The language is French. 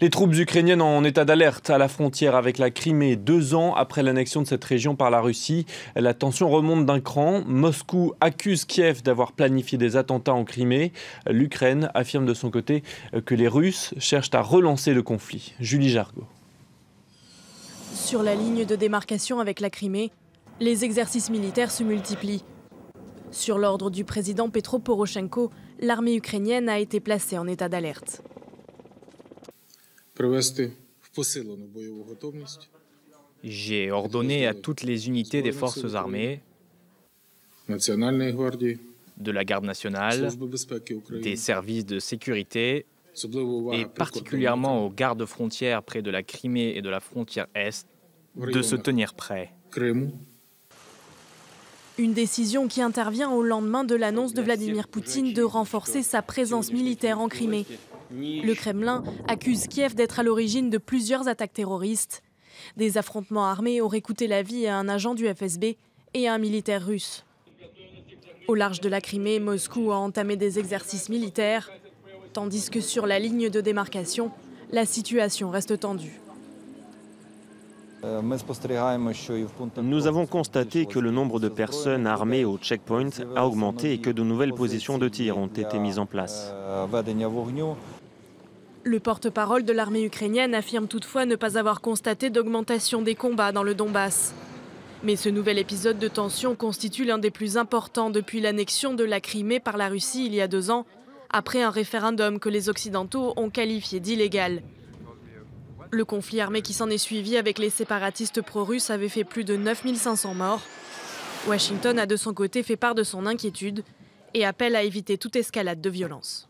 Les troupes ukrainiennes en état d'alerte à la frontière avec la Crimée, 2 ans après l'annexion de cette région par la Russie. La tension remonte d'un cran. Moscou accuse Kiev d'avoir planifié des attentats en Crimée. L'Ukraine affirme de son côté que les Russes cherchent à relancer le conflit. Julie Jargot. Sur la ligne de démarcation avec la Crimée, les exercices militaires se multiplient. Sur l'ordre du président Petro Poroshenko, l'armée ukrainienne a été placée en état d'alerte. J'ai ordonné à toutes les unités des forces armées, de la garde nationale, des services de sécurité et particulièrement aux gardes frontières près de la Crimée et de la frontière Est, de se tenir prêts. Une décision qui intervient au lendemain de l'annonce de Vladimir Poutine de renforcer sa présence militaire en Crimée. Le Kremlin accuse Kiev d'être à l'origine de plusieurs attaques terroristes. Des affrontements armés auraient coûté la vie à un agent du FSB et à un militaire russe. Au large de la Crimée, Moscou a entamé des exercices militaires, tandis que sur la ligne de démarcation, la situation reste tendue. Nous avons constaté que le nombre de personnes armées au checkpoint a augmenté et que de nouvelles positions de tir ont été mises en place. Le porte-parole de l'armée ukrainienne affirme toutefois ne pas avoir constaté d'augmentation des combats dans le Donbass. Mais ce nouvel épisode de tension constitue l'un des plus importants depuis l'annexion de la Crimée par la Russie il y a 2 ans, après un référendum que les Occidentaux ont qualifié d'illégal. Le conflit armé qui s'en est suivi avec les séparatistes pro-russes avait fait plus de 9500 morts. Washington a de son côté fait part de son inquiétude et appelle à éviter toute escalade de violence.